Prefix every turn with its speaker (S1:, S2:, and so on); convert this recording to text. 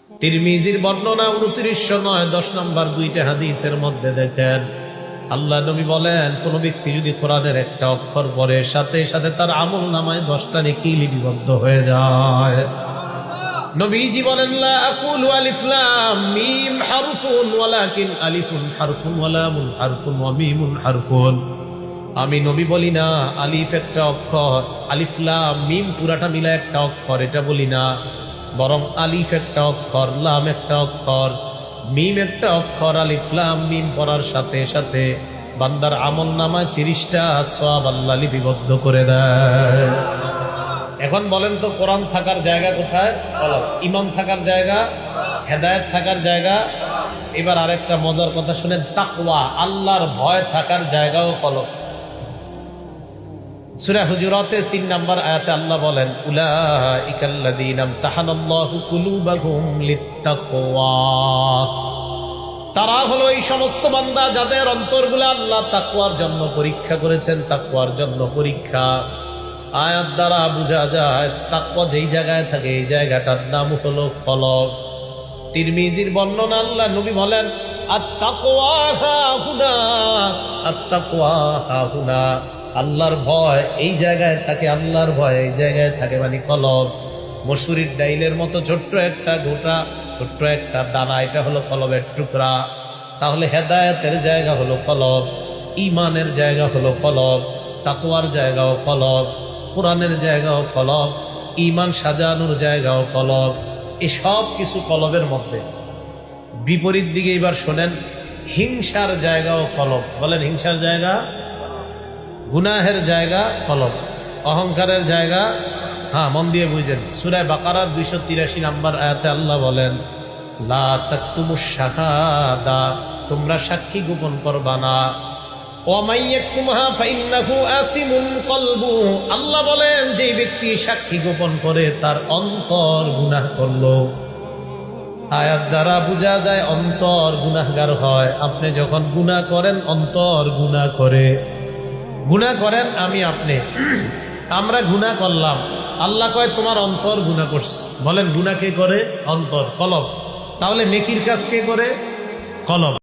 S1: তিরমিজির বর্ণনা 2909 10 নম্বর 2টা হাদিসের মধ্যে দেখেন আল্লাহ নবী বলেন, কোন ব্যক্তি যদি কোরআনের একটা অক্ষর পড়ে সাথে সাথে তার আমল নামায় 10টা নেকি লিপিবদ্ধ হয়ে যায়। নবীজি বলেন, লা আকুলু আলিফ লাম মিম হারফুন ওয়ালাকিন আলিফুন হারফুন ওয়া লামুন হারফুন ওয়া মিমুন হারফুন। আমি নবী বলি না আলিফ একটা অক্ষর, আলিফ লাম মিম পুরাটা মিলা একটা অক্ষর, এটা বলি না। বরং আলিফ একটা অক্ষর, লাম একটা অক্ষর, মিম একটা অক্ষর। আলিফ লাম মিম পড়ার সাথে সাথে বান্দার আমল নামায় 30টা সওয়াব আল্লাহ লিপিবদ্ধ করে দেয়। এখন বলেন তো, কোরআন থাকার জায়গা কোথায়? কলব। ঈমান থাকার জায়গা, হেদায়েত থাকার জায়গা। এবার আরেকটা মজার কথা শুনেন, তাকওয়া আল্লাহর ভয় থাকার জায়গাও কলব। সূরা হুজুরাতের 3 নম্বর আয়াতে আল্লাহ বলেন, উলাইকাল্লাযীনা ইমতাহানাল্লাহু কুলুবাহুম লিত্তাকওয়া। তারা হলো এই সমস্ত বান্দা যাদের অন্তরগুলো আল্লাহ তাকওয়ার জন্য পরীক্ষা করেছেন। তাকওয়ার জন্য পরীক্ষা আয়াত দ্বারা বোঝা যায় তাকওয়া যেই জায়গায় থাকে এই জায়গাটার নাম হলো কলব। তিরমিজির বর্ণনা আল্লাহ নবী বলেন, আত-তাকওয়া হাহুনা, আত-তাকওয়া হাহুনা। আল্লাহর ভয় এই জায়গায় থাকে, আল্লাহর ভয় এই জায়গায় থাকে, মানে কলব। মসুরির ডাইলের মতো ছোট্ট একটা গোটা, ছোট্ট একটা দানা, এটা হলো কলবের টুকরা। তাহলে হেদায়েতের জায়গা হলো কলব, ঈমানের জায়গা হলো কলব, তাকওয়ার জায়গাও কলব, কোরআনের জায়গাও কলব, ঈমান সাজানোর জায়গাও কলব। এই সব কিছু কলবের মধ্যে। বিপরীত দিকে এবার শোনেন, হিংসার জায়গাও কলব। বলেন, হিংসার জায়গা, গুনাহের জায়গা কলব, অহংকারের জায়গা। হ্যাঁ, মন দিয়ে বুঝেন। সূরা বাকারার 283 নম্বর আয়াতে আল্লাহ বলেন, লা তাকতুমুশ শাহাদা, তোমরা সাক্ষী গোপন করবা না। ওয়া মান ইয়াকতুমহা ফাইন্নাহু আসিমুন কলবু। আল্লাহ বলেন, যে ব্যক্তি সাক্ষী গোপন করে তার অন্তর গুনাহ করলো। আয়াত দ্বারা বোঝা যায় অন্তর গুনাহগার হয়। আপনি যখন গুনাহ করেন, অন্তর গুনাহ করে। গুনাহ করেন আমি আপনি, আমরা গুনাহ করলাম, আল্লাহ কয় তোমার অন্তর গুনাহ করছে। বলেন, গুনাহ কে করে? অন্তর, কলব। তাহলে নেকির কাজ কে করে? কলব।